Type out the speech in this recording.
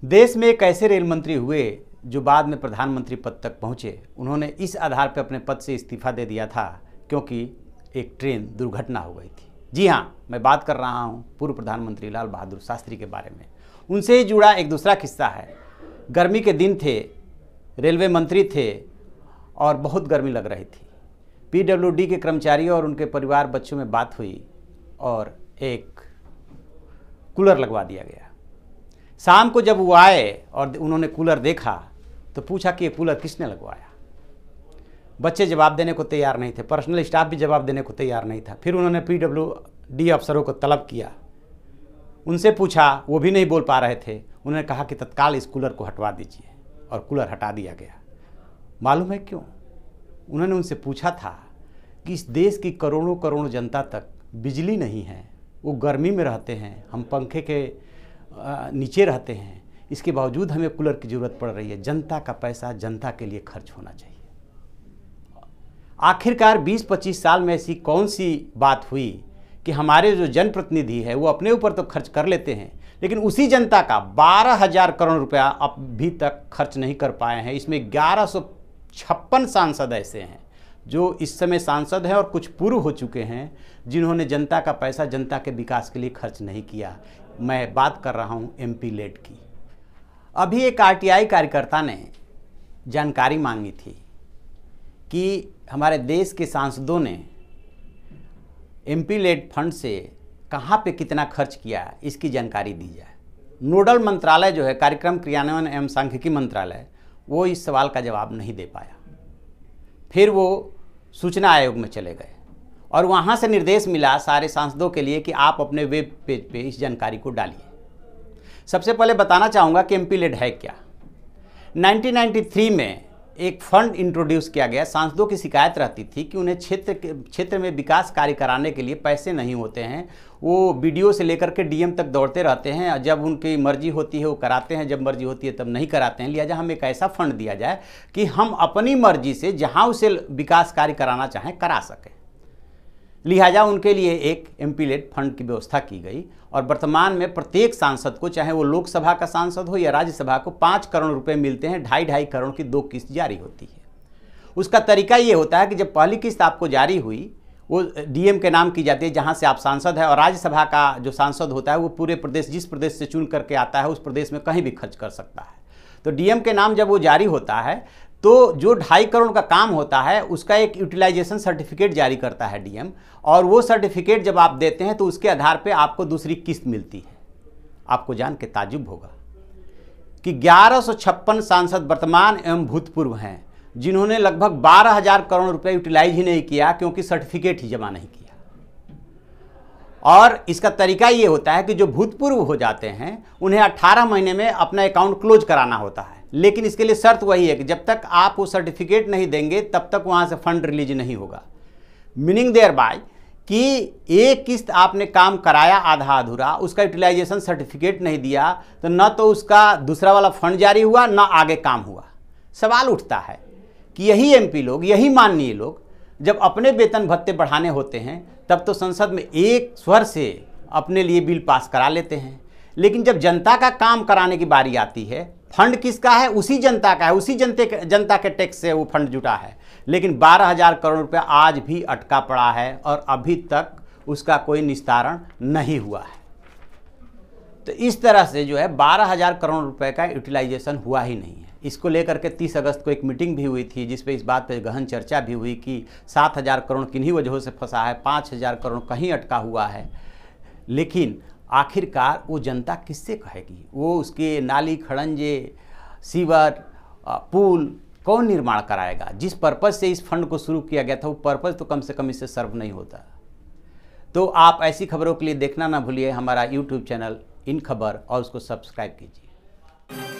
देश में एक ऐसे रेल मंत्री हुए जो बाद में प्रधानमंत्री पद तक पहुंचे। उन्होंने इस आधार पर अपने पद से इस्तीफा दे दिया था क्योंकि एक ट्रेन दुर्घटना हो गई थी। जी हाँ, मैं बात कर रहा हूं पूर्व प्रधानमंत्री लाल बहादुर शास्त्री के बारे में। उनसे ही जुड़ा एक दूसरा किस्सा है। गर्मी के दिन थे, रेलवे मंत्री थे और बहुत गर्मी लग रही थी। पीडब्ल्यूडी के कर्मचारियों और उनके परिवार बच्चों में बात हुई और एक कूलर लगवा दिया गया। शाम को जब वो आए और उन्होंने कूलर देखा तो पूछा कि ये कूलर किसने लगवाया। बच्चे जवाब देने को तैयार नहीं थे, पर्सनल स्टाफ भी जवाब देने को तैयार नहीं था। फिर उन्होंने पीडब्ल्यूडी अफसरों को तलब किया, उनसे पूछा, वो भी नहीं बोल पा रहे थे। उन्होंने कहा कि तत्काल इस कूलर को हटवा दीजिए और कूलर हटा दिया गया। मालूम है क्यों? उन्होंने उनसे पूछा था कि इस देश की करोड़ों करोड़ जनता तक बिजली नहीं है, वो गर्मी में रहते हैं, हम पंखे के नीचे रहते हैं, इसके बावजूद हमें कूलर की ज़रूरत पड़ रही है। जनता का पैसा जनता के लिए खर्च होना चाहिए। आखिरकार 20-25 साल में ऐसी कौन सी बात हुई कि हमारे जो जनप्रतिनिधि है वो अपने ऊपर तो खर्च कर लेते हैं, लेकिन उसी जनता का 12,000 करोड़ रुपया अभी तक खर्च नहीं कर पाए हैं। इसमें 1156 सांसद ऐसे हैं जो इस समय सांसद हैं और कुछ पूर्व हो चुके हैं जिन्होंने जनता का पैसा जनता के विकास के लिए खर्च नहीं किया। मैं बात कर रहा हूं एमपी लेड की। अभी एक आरटीआई कार्यकर्ता ने जानकारी मांगी थी कि हमारे देश के सांसदों ने एमपी लेड फंड से कहां पे कितना खर्च किया, इसकी जानकारी दी जाए। नोडल मंत्रालय जो है कार्यक्रम क्रियान्वयन एवं सांख्यिकी मंत्रालय, वो इस सवाल का जवाब नहीं दे पाया। फिर वो सूचना आयोग में चले गए और वहाँ से निर्देश मिला सारे सांसदों के लिए कि आप अपने वेब पेज पे इस जानकारी को डालिए। सबसे पहले बताना चाहूँगा कि एमपी लेड है क्या। 1993 में एक फंड इंट्रोड्यूस किया गया। सांसदों की शिकायत रहती थी कि उन्हें क्षेत्र में विकास कार्य कराने के लिए पैसे नहीं होते हैं। वो बीडीओ से लेकर के डीएम तक दौड़ते रहते हैं, जब उनकी मर्जी होती है वो कराते हैं, जब मर्जी होती है तब नहीं कराते हैं। लिहाजा हम एक ऐसा फंड दिया जाए कि हम अपनी मर्जी से जहाँ उसे विकास कार्य कराना चाहें करा सकें। लिहाजा उनके लिए एक एमपी लेड फंड की व्यवस्था की गई और वर्तमान में प्रत्येक सांसद को, चाहे वो लोकसभा का सांसद हो या राज्यसभा को, 5 करोड़ रुपए मिलते हैं। 2.5 करोड़ की 2 किस्त जारी होती है। उसका तरीका ये होता है कि जब पहली किस्त आपको जारी हुई वो डीएम के नाम की जाती है जहाँ से आप सांसद है, और राज्यसभा का जो सांसद होता है वो पूरे प्रदेश, जिस प्रदेश से चुन करके आता है उस प्रदेश में कहीं भी खर्च कर सकता है। तो डीएम के नाम जब वो जारी होता है तो जो 2.5 करोड़ का काम होता है उसका एक यूटिलाइजेशन सर्टिफिकेट जारी करता है डीएम, और वो सर्टिफिकेट जब आप देते हैं तो उसके आधार पे आपको दूसरी किस्त मिलती है। आपको जान के ताज्जुब होगा कि 1156 सांसद वर्तमान एवं भूतपूर्व हैं जिन्होंने लगभग 12,000 करोड़ रुपए यूटिलाइज ही नहीं किया क्योंकि सर्टिफिकेट ही जमा नहीं किया। और इसका तरीका ये होता है कि जो भूतपूर्व हो जाते हैं उन्हें 18 महीने में अपना अकाउंट क्लोज कराना होता है, लेकिन इसके लिए शर्त वही है कि जब तक आप वो सर्टिफिकेट नहीं देंगे तब तक वहाँ से फंड रिलीज नहीं होगा। मीनिंग देयर बाय कि एक किस्त आपने काम कराया आधा अधूरा, उसका यूटिलाइजेशन सर्टिफिकेट नहीं दिया तो न तो उसका दूसरा वाला फंड जारी हुआ न आगे काम हुआ। सवाल उठता है कि यही एमपी लोग, यही माननीय लोग जब अपने वेतन भत्ते बढ़ाने होते हैं तब तो संसद में एक स्वर से अपने लिए बिल पास करा लेते हैं, लेकिन जब जनता का काम कराने की बारी आती है, फंड किसका है? उसी जनता का है, उसी जनता के टैक्स से वो फंड जुटा है, लेकिन 12,000 करोड़ रुपया आज भी अटका पड़ा है और अभी तक उसका कोई निस्तारण नहीं हुआ है। तो इस तरह से जो है 12,000 करोड़ रुपए का यूटिलाइजेशन हुआ ही नहीं है। इसको लेकर के 30 अगस्त को एक मीटिंग भी हुई थी जिस पे इस बात पे गहन चर्चा भी हुई कि 7,000 करोड़ किन्हीं वजहों से फंसा है, 5,000 करोड़ कहीं अटका हुआ है। लेकिन आखिरकार वो जनता किससे कहेगी? वो उसके नाली खड़ंजे, सीवर, पुल कौन निर्माण कराएगा? जिस पर्पज़ से इस फंड को शुरू किया गया था वो पर्पज़ तो कम से कम इससे सर्व नहीं होता। तो आप ऐसी खबरों के लिए देखना ना भूलिए हमारा यूट्यूब चैनल इन खबर और उसको सब्सक्राइब कीजिए।